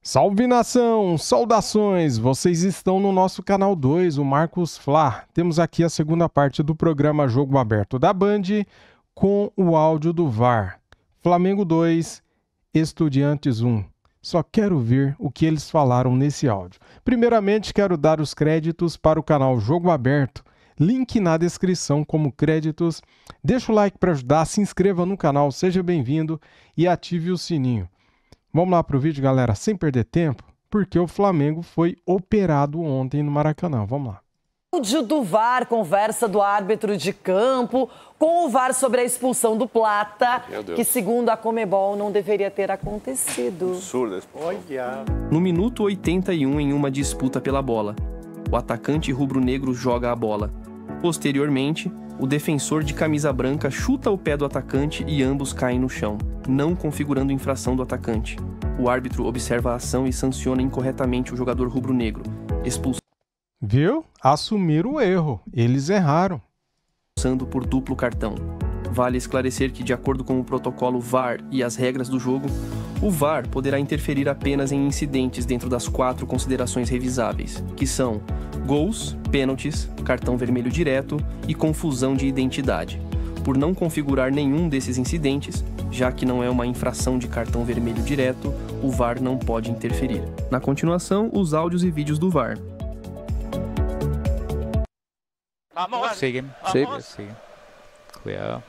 Salve nação, saudações! Vocês estão no nosso canal 2, o Marcos Fla. Temos aqui a segunda parte do programa Jogo Aberto da Band com o áudio do VAR. Flamengo 2, Estudiantes 1. Só quero ver o que eles falaram nesse áudio. Primeiramente, quero dar os créditos para o canal Jogo Aberto. Link na descrição como créditos. Deixa o like para ajudar, se inscreva no canal, seja bem-vindo e ative o sininho. Vamos lá para o vídeo, galera, sem perder tempo, porque o Flamengo foi operado ontem no Maracanã. Vamos lá. Áudio do VAR, conversa do árbitro de campo com o VAR sobre a expulsão do Plata, que segundo a Conmebol não deveria ter acontecido. Absurdo. Olha. No minuto 81, em uma disputa pela bola, o atacante rubro-negro joga a bola. Posteriormente, o defensor de camisa branca chuta o pé do atacante e ambos caem no chão, não configurando infração do atacante. O árbitro observa a ação e sanciona incorretamente o jogador rubro-negro, Viu? Assumiram o erro. Eles erraram. expulsando por duplo cartão. Vale esclarecer que, de acordo com o protocolo VAR e as regras do jogo, o VAR poderá interferir apenas em incidentes dentro das 4 considerações revisáveis, que são gols, pênaltis, cartão vermelho direto e confusão de identidade. Por não configurar nenhum desses incidentes, já que não é uma infração de cartão vermelho direto, o VAR não pode interferir. Na continuação, os áudios e vídeos do VAR. Sigue. Vamos. Sigue. Cuidado.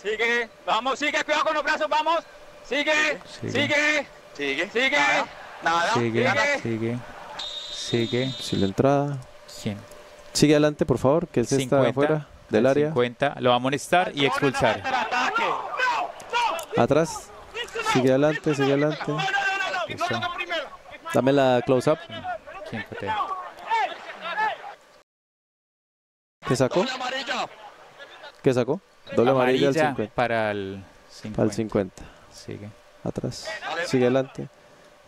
Sigue, vamos, sigue, cuidado con los brazos, vamos. Sigue, sigue, sigue, sigue. Nada, Sigue. Si la entrada. ¿Quién? Sigue adelante, por favor, que es esta de afuera del área. 50. Lo va a amonestar y expulsar. Atrás. Sigue adelante, sigue adelante. Listo. Dame la close-up. ¿Quién patea? ¿Qué sacó? ¿Qué sacó? Doble amarilla al Amarilla 50. para el 50. Al 50. Sigue. Atrás. Sigue adelante.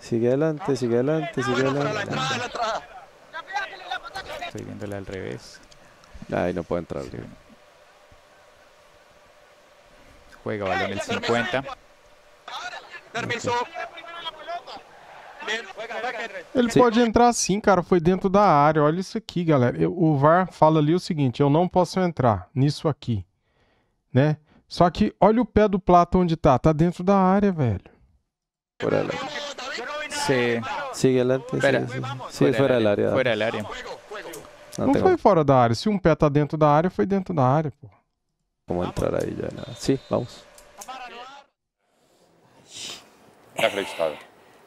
Sigue adelante, sigue adelante, sigue adelante. Estoy viéndole al revés. Ay, no puede entrar. Sí. Juega balón el 50. Permiso. Ele pode entrar sim, cara, foi dentro da área. Olha isso aqui, galera. O VAR fala ali o seguinte, eu não posso entrar nisso aqui, né? Só que olha o pé do Plata onde tá dentro da área, velho. Fuera del área. Sí. Sigue adelante. Espera. Sí, fuera del área. Fuera del área. Não tengo foi fora da área. Se um pé tá dentro da área, foi dentro da área, pô. cómo entrar ahí ya. Nada. Sí, vamos. Inacreditável.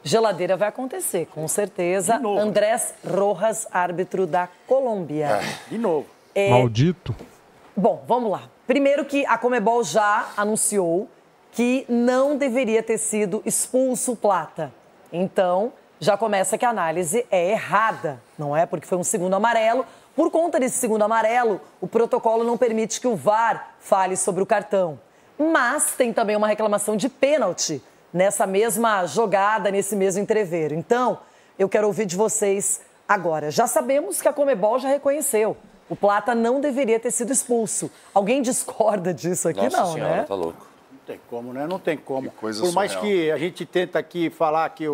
Geladeira vai acontecer, com certeza. Andrés Rojas, árbitro da Colômbia. De novo. Maldito. Bom, vamos lá. Primeiro que a Conmebol já anunciou que não deveria ter sido expulso o Plata. Então, já começa que a análise é errada, não é? Porque foi um segundo amarelo. Por conta desse segundo amarelo, o protocolo não permite que o VAR fale sobre o cartão. Mas tem também uma reclamação de pênalti nessa mesma jogada, nesse mesmo entreveiro. Então, eu quero ouvir de vocês agora. Já sabemos que a Conmebol já reconheceu. O Plata não deveria ter sido expulso. Alguém discorda disso aqui? Nossa não, senhora, né? tá louco. Não tem como, né? Não tem como. Que coisa Por mais surreal. que a gente tenta aqui falar que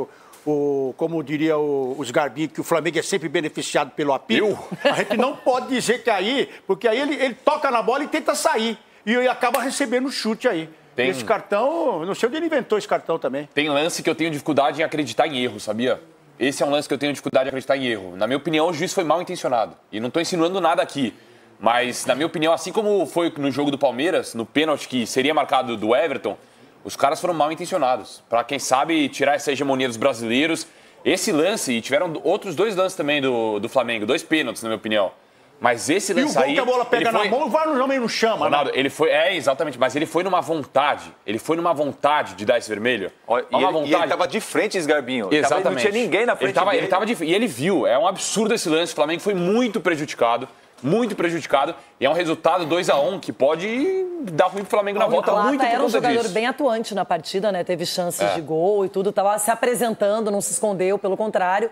como diria os Garbinhos, que o Flamengo é sempre beneficiado pelo apito, a gente não pode dizer que aí, porque aí ele toca na bola e tenta sair. E acaba recebendo o chute aí. Tem- Esse cartão, não sei onde ele inventou esse cartão também. Tem lance que eu tenho dificuldade em acreditar em erro, sabia? Esse é um lance que eu tenho dificuldade em acreditar em erro. Na minha opinião, o juiz foi mal intencionado. E não estou insinuando nada aqui. Mas, na minha opinião, assim como foi no jogo do Palmeiras, no pênalti que seria marcado do Everton, os caras foram mal intencionados. Para quem sabe tirar essa hegemonia dos brasileiros. Esse lance, e tiveram outros 2 lances também do Flamengo, 2 pênaltis, na minha opinião. Mas esse E o lance gol aí... que a bola pega ele na foi- mão, o VAR não chama, Ronaldo, né? ele foi... exatamente, mas ele foi numa vontade. Ele foi numa vontade de dar esse vermelho. E ele tava de frente, esse Garbinho. Exatamente. Não tinha ninguém na frente dele. Ele tava e ele viu. É um absurdo esse lance. O Flamengo foi muito prejudicado. Muito prejudicado. E é um resultado 2-1 que pode dar ruim pro Flamengo na O volta Plata muito por era um conta jogador disso. bem atuante na partida, né? Teve chances de gol e tudo. Tava se apresentando, não se escondeu, pelo contrário.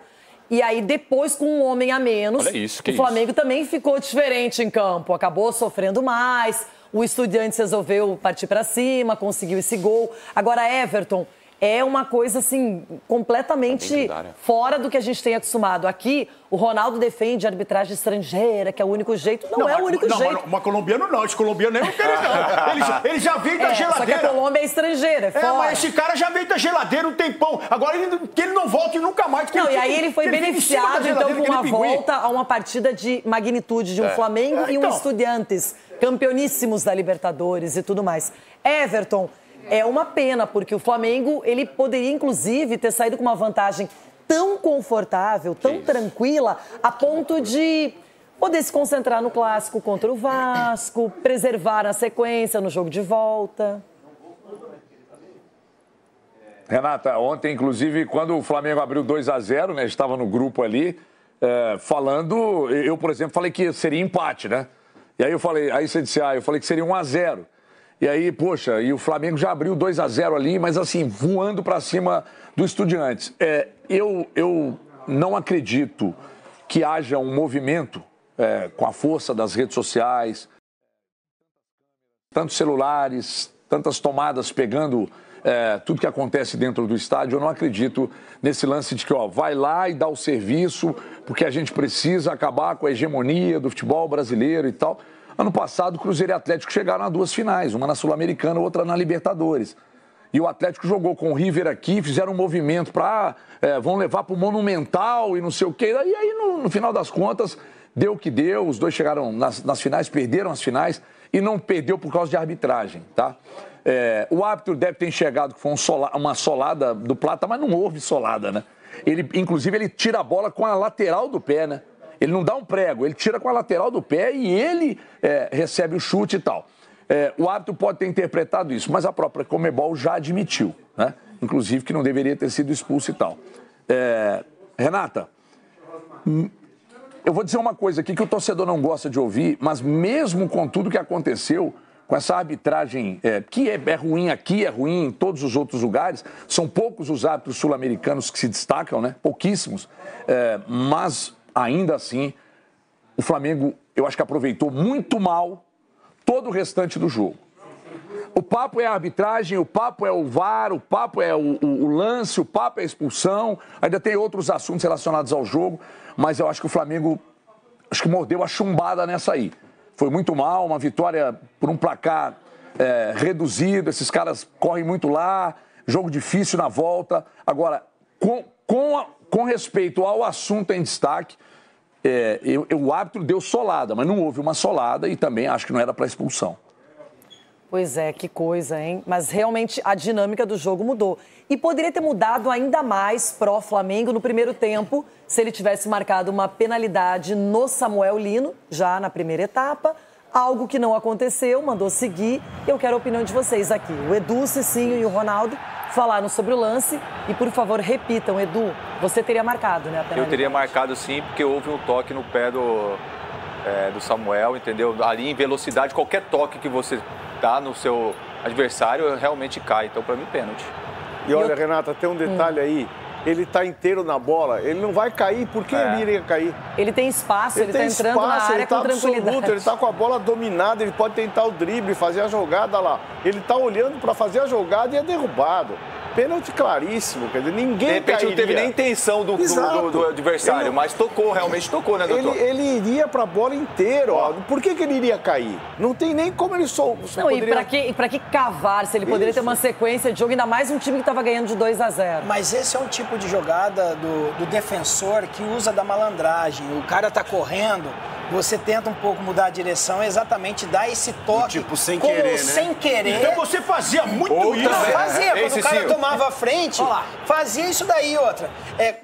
E aí, depois, com um homem a menos, Olha isso, que o Flamengo também ficou diferente em campo. Acabou sofrendo mais. O Estudiantes resolveu partir para cima, conseguiu esse gol. Agora, Everton, é uma coisa, assim, completamente fora do que a gente tem acostumado. Aqui, o Ronaldo defende a arbitragem estrangeira, que é o único jeito. Não é o único jeito. Mas colombiano não, esse colombiano nem quer, não. Ele já veio da geladeira. Só que a Colômbia é estrangeira, é fora. Mas esse cara já veio da geladeira um tempão. Agora que ele não volte nunca mais. Não, e aí ele foi beneficiado, então, com uma volta a uma partida de magnitude de um Flamengo e um Estudiantes, campeoníssimos da Libertadores e tudo mais. Everton, é uma pena, porque o Flamengo, ele poderia, inclusive, ter saído com uma vantagem tão confortável, tão tranquila, a ponto de poder se concentrar no clássico contra o Vasco, preservar a sequência no jogo de volta. Renata, ontem, inclusive, quando o Flamengo abriu 2-0, né, estava no grupo ali, falando, eu, por exemplo, falei que seria empate, né? E aí você disse, eu falei que seria 1-0. E aí, poxa, e o Flamengo já abriu 2-0 ali, mas assim, voando para cima do Estudiantes. Eu não acredito que haja um movimento com a força das redes sociais, tantos celulares, tantas tomadas pegando tudo que acontece dentro do estádio. Eu não acredito nesse lance de que vai lá e dá o serviço, porque a gente precisa acabar com a hegemonia do futebol brasileiro e tal. Ano passado, Cruzeiro e Atlético chegaram a 2 finais, uma na Sul-Americana, outra na Libertadores. E o Atlético jogou com o River aqui, fizeram um movimento para vão levar para o Monumental e não sei o quê. E aí, no final das contas, deu o que deu. Os dois chegaram nas finais, perderam as finais e não perdeu por causa de arbitragem, tá? O árbitro deve ter enxergado que foi uma solada do Plata, mas não houve solada, né? Inclusive, ele tira a bola com a lateral do pé, né? Ele não dá um prego, ele tira com a lateral do pé e ele recebe o chute e tal. O árbitro pode ter interpretado isso, mas a própria Conmebol já admitiu, né? Inclusive que não deveria ter sido expulso e tal. Renata, eu vou dizer uma coisa aqui que o torcedor não gosta de ouvir, mas mesmo com tudo que aconteceu, com essa arbitragem que é ruim aqui, é ruim em todos os outros lugares, são poucos os árbitros sul-americanos que se destacam, né? Pouquíssimos, mas ainda assim, o Flamengo, eu acho que aproveitou muito mal todo o restante do jogo. O papo é a arbitragem, o papo é o VAR, o papo é o lance, o papo é a expulsão, ainda tem outros assuntos relacionados ao jogo, mas eu acho que o Flamengo, acho que mordeu a chumbada nessa aí. Foi muito mal, uma vitória por um placar reduzido, esses caras correm muito lá, jogo difícil na volta. Agora, com respeito ao assunto em destaque, o árbitro deu solada, mas não houve uma solada e também acho que não era para expulsão. Pois é, que coisa, hein? Mas realmente a dinâmica do jogo mudou. E poderia ter mudado ainda mais pró-Flamengo no primeiro tempo se ele tivesse marcado uma penalidade no Samuel Lino, já na primeira etapa. Algo que não aconteceu, mandou seguir. Eu quero a opinião de vocês aqui. O Edu, o Cicinho e o Ronaldo falaram sobre o lance. E, por favor, repitam. Edu, você teria marcado, né, a penalidade? Eu teria marcado, sim, porque houve um toque no pé do Samuel, entendeu? Ali, em velocidade, qualquer toque que você dá no seu adversário, realmente cai. Então, para mim, pênalti. E olha, Renata, tem um detalhe aí. Ele está inteiro na bola, ele não vai cair. Por que ele iria cair? Ele tem espaço, ele está entrando na área com tranquilidade. Absoluto, ele está com a bola dominada, ele pode tentar o drible, fazer a jogada lá. Ele está olhando para fazer a jogada e é derrubado. Pênalti claríssimo, quer dizer, ninguém de repente cairia. Não teve nem intenção do adversário, mas tocou, realmente tocou, né, doutor? Ele iria para a bola inteira, ó. Por que ele iria cair? Não tem nem como ele poderia... E para que cavar, se ele poderia ter uma sequência de jogo, ainda mais um time que estava ganhando de 2-0. Mas esse é um tipo de jogada do defensor que usa da malandragem. O cara tá correndo, você tenta um pouco mudar a direção, exatamente dar esse toque. Tipo, sem querer, né? Sem querer. Então você fazia muito isso. Não, fazia. Quando o cara tomava a frente, fazia isso daí. Outra.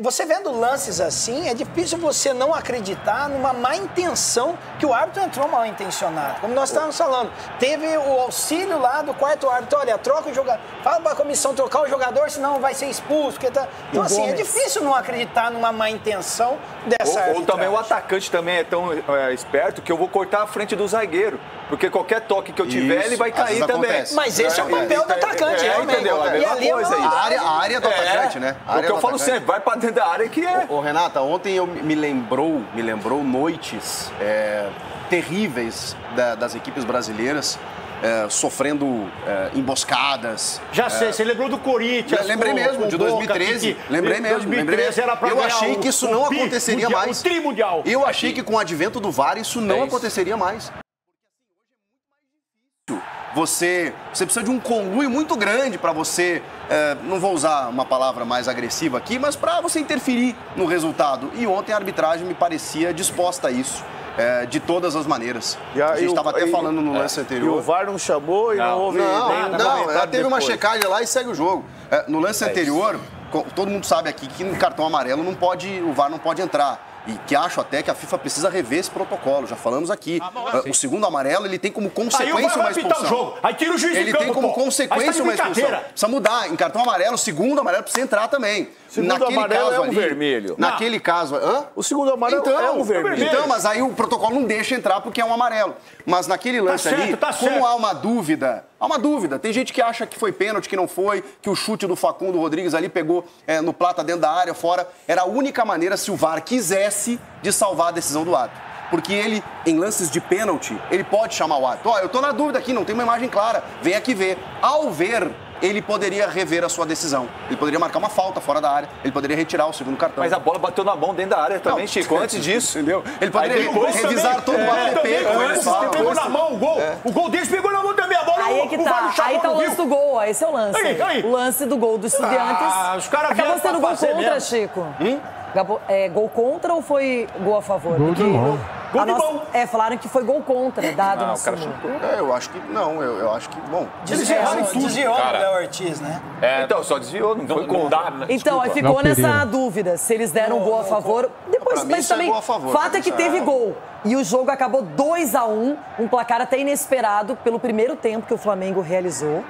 Você vendo lances assim, é difícil você não acreditar numa má intenção que o árbitro entrou mal intencionado. Como nós estávamos falando, teve o auxílio lá do quarto árbitro. Olha, troca o jogador. Fala para a comissão trocar o jogador, senão vai ser expulso. Então, assim, é difícil não acreditar numa má intenção dessa arbitragem. Ou também o atacante também é tão esperto que eu vou cortar a frente do zagueiro. Porque qualquer toque que eu tiver, ele vai cair também. Acontece. Mas esse é o papel do atacante, realmente. Entendeu? A mesma coisa aí. A área do atacante, né? O que eu falo sempre, vai pra dentro da área que é. Ô, Renata, ontem me lembrou noites terríveis das equipes brasileiras, sofrendo emboscadas. Já sei, você lembrou do Corinthians. Lembrei mesmo, de 2013. Lembrei mesmo. 2013 era pra eu achei que isso não aconteceria mais. O trimundial. Eu achei que com o advento do VAR isso não aconteceria mais. Você precisa de um conluio muito grande para você, não vou usar uma palavra mais agressiva aqui, mas para você interferir no resultado. E ontem a arbitragem me parecia disposta a isso. De todas as maneiras. A gente estava até falando no lance anterior. E o VAR não chamou e não houve Não, ela teve uma checagem lá e segue o jogo. No lance anterior, todo mundo sabe aqui que no cartão amarelo o VAR não pode entrar. E que acho até que a FIFA precisa rever esse protocolo. Já falamos aqui. O segundo amarelo, ele tem como consequência uma expulsão. O jogo. Aí tira o juiz ele de campo, tem como consequência uma expulsão. Precisa mudar. Em cartão amarelo, o segundo amarelo precisa entrar também. Segundo amarelo é um vermelho. Naquele caso... O segundo amarelo é um vermelho. Então, mas aí o protocolo não deixa entrar porque é um amarelo. Mas naquele lance ali, como há uma dúvida... Há uma dúvida. Tem gente que acha que foi pênalti, que não foi, que o chute do Facundo Rodrigues ali pegou no Plata dentro da área, fora. Era a única maneira, se o VAR quisesse, de salvar a decisão do ato. Porque ele, em lances de pênalti, ele pode chamar o ato. Eu tô na dúvida aqui, não tem uma imagem clara. Vem aqui ver. Ao ver, ele poderia rever a sua decisão. Ele poderia marcar uma falta fora da área. Ele poderia retirar o segundo cartão. Mas a bola bateu na mão dentro da área também, Chico, antes disso. Entendeu? Ele poderia revisar todo o APP. Pegou na mão o gol. O gol deles pegou na mão também. A bola aí é que tá. Aí tá o lance do gol. Esse é o lance. Aí. O lance do gol do Estudiantes. Os caras acabou sendo gol contra, Chico. Gol contra ou foi gol a favor? Gol de mão. Falaram que foi gol contra, dado no súmula. Eu acho que não, eu acho que, bom... Desviou o Léo Ortiz, né? Então, só desviou, não foi gol. Então, aí ficou nessa dúvida, se eles deram gol a favor. Depois, mas também, o fato é que teve gol. E o jogo acabou 2-1, um placar até inesperado pelo primeiro tempo que o Flamengo realizou.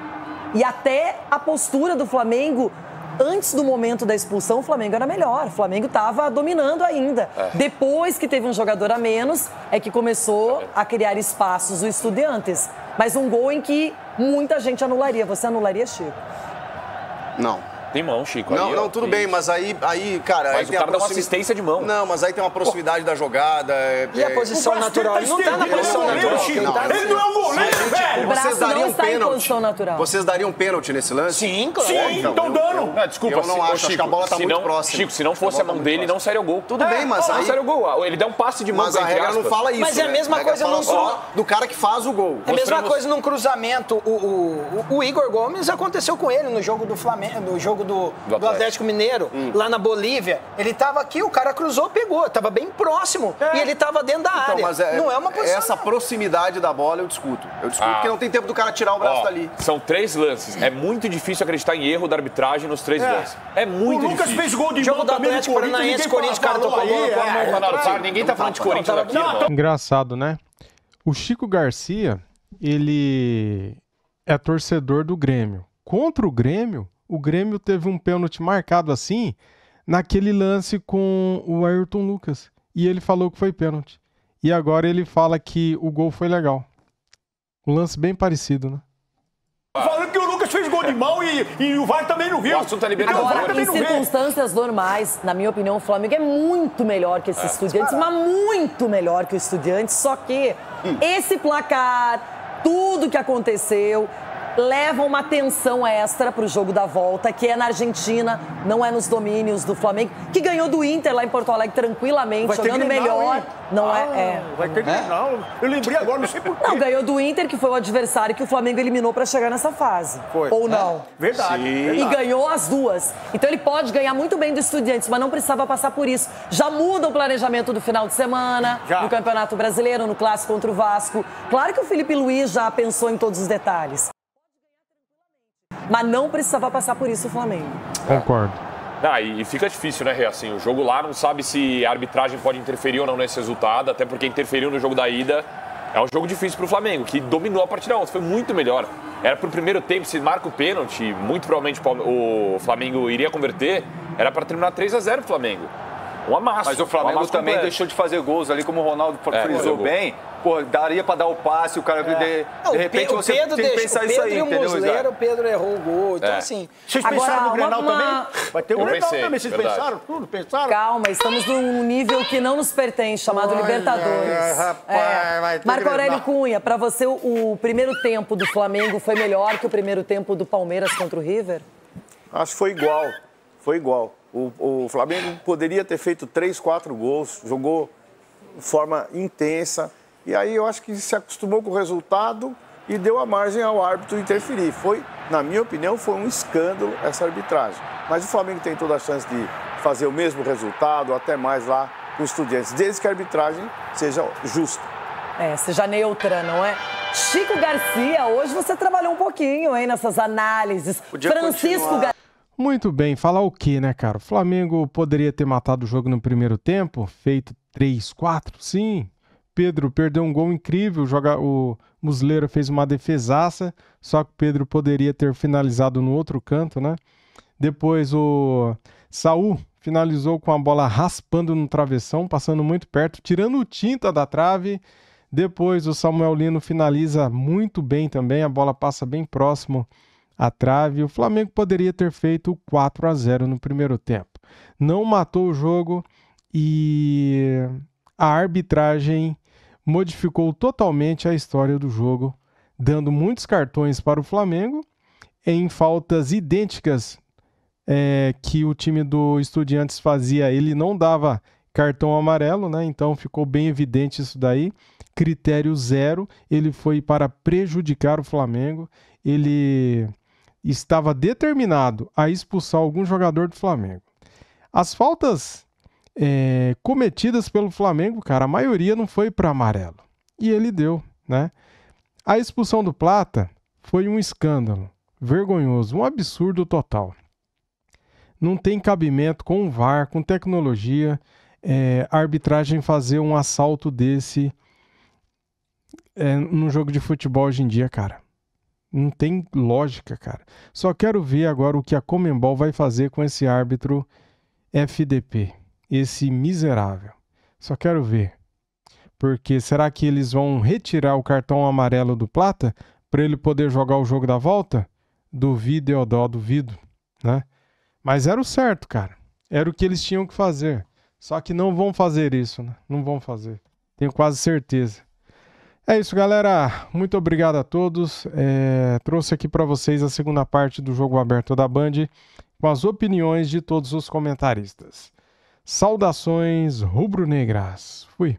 E até a postura do Flamengo... Antes do momento da expulsão, o Flamengo era melhor. O Flamengo estava dominando ainda. Depois que teve um jogador a menos, é que começou a criar espaços o Estudiantes. Mas um gol em que muita gente anularia. Você anularia, Chico? Não. Tem mão, Chico. Não, tudo bem, mas aí cara... Mas aí o cara dá uma assistência de mão. Não, mas aí tem uma proximidade da jogada... E a posição natural? Ele não tá na posição natural. Ele não é um goleiro, velho! O braço não está em posição natural. Vocês dariam pênalti nesse lance? Sim, claro. Sim, estão dando. Desculpa, eu não acho que a bola tá muito próxima. Chico, se não fosse a mão dele, não seria o gol. Tudo bem, mas aí... Não seria o gol. Ele dá um passe de mão. Mas a regra não fala isso. Mas é a mesma coisa do cara que faz o gol. É a mesma coisa num cruzamento. O Igor Gomes aconteceu com ele no jogo do Flamengo, no jogo do Atlético Mineiro, lá na Bolívia. Ele tava aqui, o cara cruzou, pegou. Tava bem próximo e ele tava dentro da área. Mas não é uma posição. Essa proximidade da bola eu discuto. Porque não tem tempo do cara tirar o braço dali. São 3 lances. É muito difícil acreditar em erro da arbitragem nos 3 lances. É muito difícil. O Lucas fez gol de jogo mão do também Atlético Paranaense, Corinthians, cara tocou a bola. Ninguém tá falando de Corinthians aqui, irmão. Engraçado, né? O Chico Garcia, ele é torcedor do Grêmio. Contra o Grêmio teve um pênalti marcado assim, naquele lance com o Ayrton Lucas. E ele falou que foi pênalti. E agora ele fala que o gol foi legal. Um lance bem parecido, né? Falando que o Lucas fez gol de mão e o VAR também não viu. O assunto tá liberado. Agora, em circunstâncias normais, na minha opinião, o Flamengo é muito melhor que esses Estudiantes, mas muito melhor que o Estudiantes. Só que esse placar, tudo que aconteceu, leva uma tensão extra para o jogo da volta, que é na Argentina, não é nos domínios do Flamengo, que ganhou do Inter lá em Porto Alegre tranquilamente, jogando melhor. Hein? Não Vai ter Grenal. Eu lembrei agora, não sei porquê. Não, ganhou do Inter, que foi o adversário que o Flamengo eliminou para chegar nessa fase. Foi. Ou não? Verdade. E ganhou as duas. Então ele pode ganhar muito bem do Estudiantes, mas não precisava passar por isso. Já muda o planejamento do final de semana, no Campeonato Brasileiro, no Clássico contra o Vasco. Claro que o Felipe Luiz já pensou em todos os detalhes. Mas não precisava passar por isso o Flamengo. Concordo. E fica difícil, né, Rê? Assim, o jogo lá não sabe se a arbitragem pode interferir ou não nesse resultado, até porque interferiu no jogo da ida. É um jogo difícil pro Flamengo, que dominou a partida ontem, foi muito melhor. Era pro primeiro tempo, se marca o pênalti, muito provavelmente o Flamengo iria converter, era para terminar 3-0 pro Flamengo. Um amasso. Mas o Flamengo também deixou de fazer gols ali, como o Ronaldo frisou bem. Pô, daria pra dar o passe, o cara de repente você tem que pensar isso aí, entendeu? O Pedro errou o gol, então assim... Vocês pensaram no Grenal também? Vai ter o Grenal também, vocês pensaram? Tudo, pensaram? Calma, estamos num nível que não nos pertence, chamado Libertadores. Rapaz, Marco Aurélio Cunha, pra você o primeiro tempo do Flamengo foi melhor que o primeiro tempo do Palmeiras contra o River? Acho que foi igual. O Flamengo poderia ter feito 3, 4 gols, jogou de forma intensa. E aí eu acho que se acostumou com o resultado e deu a margem ao árbitro interferir. Na minha opinião, foi um escândalo essa arbitragem. Mas o Flamengo tem toda a chance de fazer o mesmo resultado, até mais lá com os Estudiantes, desde que a arbitragem seja justa. Seja neutra, não é? Chico Garcia, hoje você trabalhou um pouquinho, hein, nessas análises. Francisco Garcia. Muito bem, falar o quê, né, cara? O Flamengo poderia ter matado o jogo no primeiro tempo, feito 3, 4, sim. Pedro perdeu um gol incrível, o Muslera fez uma defesaça, só que o Pedro poderia ter finalizado no outro canto, né? Depois o Saul finalizou com a bola raspando no travessão, passando muito perto, tirando o tinta da trave. Depois o Samuel Lino finaliza muito bem também, a bola passa bem próximo à trave. O Flamengo poderia ter feito 4-0 no primeiro tempo. Não matou o jogo e a arbitragem modificou totalmente a história do jogo, dando muitos cartões para o Flamengo em faltas idênticas que o time do Estudiantes fazia. Ele não dava cartão amarelo, né? Então ficou bem evidente isso daí. Critério 0, ele foi para prejudicar o Flamengo. Ele estava determinado a expulsar algum jogador do Flamengo. As faltas cometidas pelo Flamengo, cara, a maioria não foi para amarelo. E ele deu, né? A expulsão do Plata foi um escândalo, vergonhoso, um absurdo total. Não tem cabimento com o VAR, com tecnologia, a arbitragem fazer um assalto desse num jogo de futebol hoje em dia, cara. Não tem lógica, cara. Só quero ver agora o que a Conmebol vai fazer com esse árbitro FDP. Esse miserável. Só quero ver. Porque será que eles vão retirar o cartão amarelo do Plata para ele poder jogar o jogo da volta? Duvido, Eudó, duvido, né? Mas era o certo, cara. Era o que eles tinham que fazer. Só que não vão fazer isso, né? Não vão fazer. Tenho quase certeza. É isso, galera. Muito obrigado a todos. Trouxe aqui para vocês a segunda parte do Jogo Aberto da Band com as opiniões de todos os comentaristas. Saudações rubro-negras. Fui.